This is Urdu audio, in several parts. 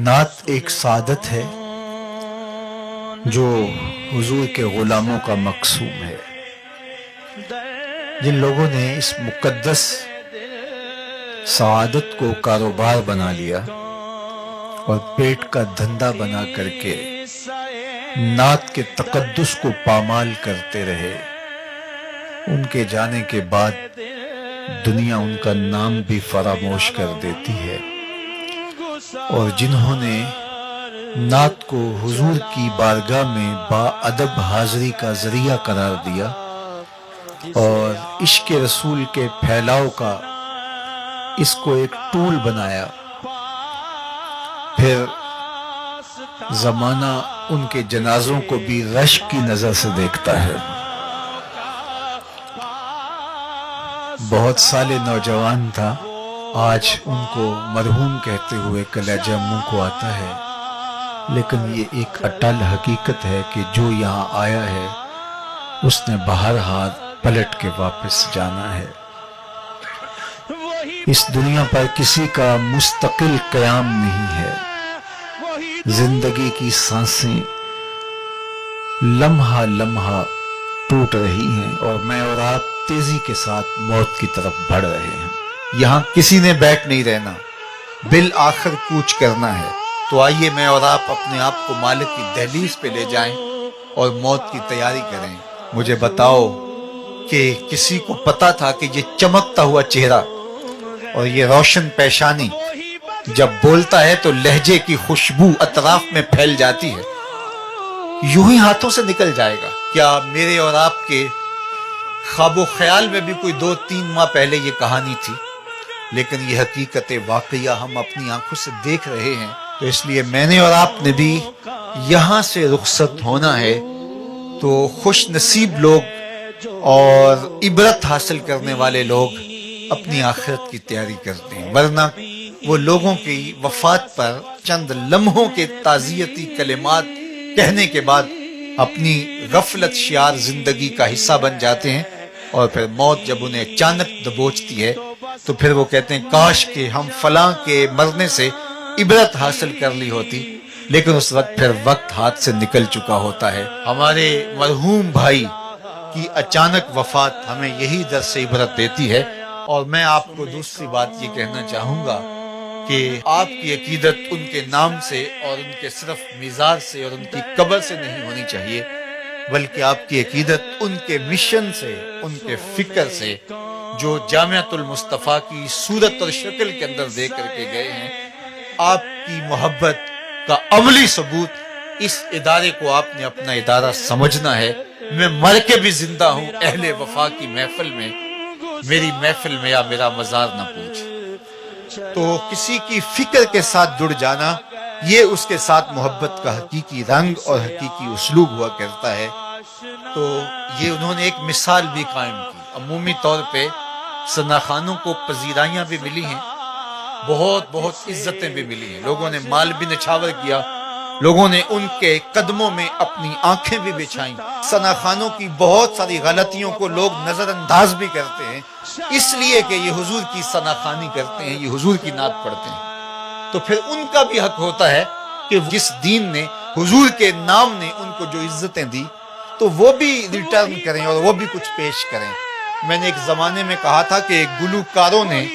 نعت ایک سعادت ہے جو حضور کے غلاموں کا مقصوم ہے. جن لوگوں نے اس مقدس سعادت کو کاروبار بنا لیا اور پیٹ کا دھندا بنا کر کے نعت کے تقدس کو پامال کرتے رہے، ان کے جانے کے بعد دنیا ان کا نام بھی فراموش کر دیتی ہے. اور جنہوں نے نعت کو حضور کی بارگاہ میں با ادب حاضری کا ذریعہ قرار دیا اور عشق رسول کے پھیلاؤ کا اس کو ایک ٹول بنایا، پھر زمانہ ان کے جنازوں کو بھی رشک کی نظر سے دیکھتا ہے. بہت سالے نوجوان تھا، آج ان کو مرحوم کہتے ہوئے کلیجہ منہ کو آتا ہے، لیکن یہ ایک اٹل حقیقت ہے کہ جو یہاں آیا ہے اس نے بہرحال پلٹ کے واپس جانا ہے. اس دنیا پر کسی کا مستقل قیام نہیں ہے. زندگی کی سانسیں لمحہ لمحہ ٹوٹ رہی ہیں اور میں اور آپ تیزی کے ساتھ موت کی طرف بڑھ رہے ہیں. یہاں کسی نے بیٹھ نہیں رہنا، بالآخر کوچ کرنا ہے. تو آئیے میں اور آپ اپنے آپ کو مالک کی دہلیز پہ لے جائیں اور موت کی تیاری کریں. مجھے بتاؤ کہ کسی کو پتا تھا کہ یہ چمکتا ہوا چہرہ اور یہ روشن پیشانی جب بولتا ہے تو لہجے کی خوشبو اطراف میں پھیل جاتی ہے، یوں ہی ہاتھوں سے نکل جائے گا؟ کیا میرے اور آپ کے خواب و خیال میں بھی کوئی 2-3 ماہ پہلے یہ کہانی تھی؟ لیکن یہ حقیقت واقعہ ہم اپنی آنکھوں سے دیکھ رہے ہیں. تو اس لیے میں نے اور آپ نے بھی یہاں سے رخصت ہونا ہے. تو خوش نصیب لوگ اور عبرت حاصل کرنے والے لوگ اپنی آخرت کی تیاری کرتے ہیں، ورنہ وہ لوگوں کی وفات پر چند لمحوں کے تعزیتی کلمات کہنے کے بعد اپنی غفلت شیار زندگی کا حصہ بن جاتے ہیں، اور پھر موت جب انہیں اچانک دبوچتی ہے تو پھر وہ کہتے ہیں کاش کہ ہم فلاں کے مرنے سے عبرت حاصل کر لی ہوتی. لیکن اس وقت پھر وقت ہاتھ سے نکل چکا ہوتا ہے. ہمارے مرحوم بھائی کی اچانک وفات ہمیں یہی درس عبرت دیتی ہے. اور میں آپ کو دوسری بات یہ کہنا چاہوں گا کہ آپ کی عقیدت ان کے نام سے اور ان کے صرف مزار سے اور ان کی قبر سے نہیں ہونی چاہیے، بلکہ آپ کی عقیدت ان کے مشن سے، ان کے فکر سے جو جامعۃ المصطفیٰ کی صورت اور شکل کے اندر دے کر کے گئے ہیں. آپ کی محبت کا عملی ثبوت اس ادارے کو آپ نے اپنا ادارہ سمجھنا ہے. میں مر کے بھی زندہ ہوں اہل وفا کی محفل میں، میری محفل میں یا میرا مزار نہ پوچھ. تو کسی کی فکر کے ساتھ جڑ جانا، یہ اس کے ساتھ محبت کا حقیقی رنگ اور حقیقی اسلوب ہوا کرتا ہے. تو یہ انہوں نے ایک مثال بھی قائم کی. عمومی طور پہ ثنا خانوں کو پذیرائیاں بھی ملی ہیں، بہت عزتیں بھی ملی ہیں، لوگوں نے مال بھی نچھاور کیا، لوگوں نے ان کے قدموں میں اپنی آنکھیں بھی بچھائیں. ثنا خانوں کی بہت ساری غلطیوں کو لوگ نظر انداز بھی کرتے ہیں، اس لیے کہ یہ حضور کی ثنا خانی کرتے ہیں، یہ حضور کی نعت پڑھتے ہیں. تو پھر ان کا بھی حق ہوتا ہے کہ جس دین نے، حضور کے نام نے ان کو جو عزتیں دی تو وہ بھی ریٹرن کریں اور وہ بھی کچھ پیش کریں. میں نے ایک زمانے میں کہا تھا کہ گلوکاروں نے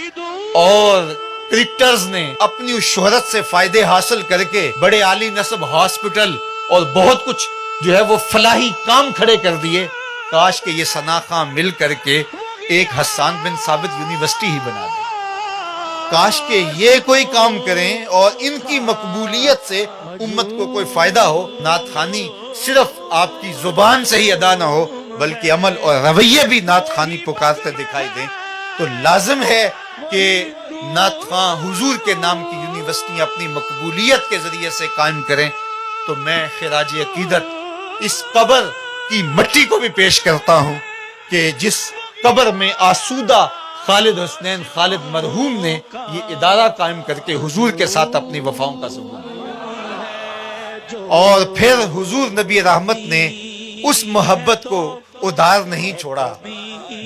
اور کرکٹرز نے اپنی اس شہرت سے فائدے حاصل کر کے بڑے عالی نصب ہاسپٹل اور بہت کچھ جو ہے وہ فلاحی کام کھڑے کر دیے. کاش کہ یہ ثنا خاں مل کر کے ایک حسان بن ثابت یونیورسٹی ہی بنا دیں. کاش کہ یہ کوئی کام کریں اور ان کی مقبولیت سے امت کو کوئی فائدہ ہو. نعت خوانی صرف آپ کی زبان سے ہی ادا نہ ہو بلکہ عمل اور رویے بھی نعت خوانی پکارتے دکھائی دیں. تو لازم ہے کہ نعت خواں حضور کے نام کی یونیورسٹیاں اپنی مقبولیت کے ذریعے سے قائم کریں. تو میں خراج عقیدت اس قبر کی مٹی کو بھی پیش کرتا ہوں کہ جس قبر میں آسودہ خالد حسنین خالد مرحوم نے یہ ادارہ قائم کر کے حضور کے ساتھ اپنی وفاؤں کا ثبوت دیا. اور پھر حضور نبی رحمت نے اس محبت کو ادار نہیں چھوڑا،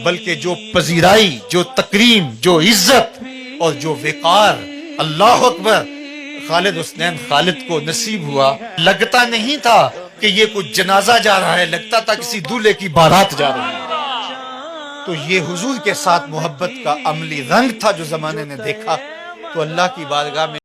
بلکہ جو پذیرائی، جو تکریم، جو عزت اور جو وقار، اللہ اکبر، خالد حسنین خالد کو نصیب ہوا، لگتا نہیں تھا کہ یہ کچھ جنازہ جا رہا ہے، لگتا تھا کسی دولہے کی بارات جا رہی ہے۔ تو یہ حضور کے ساتھ محبت کا عملی رنگ تھا جو زمانے نے دیکھا۔ تو اللہ کی بارگاہ میں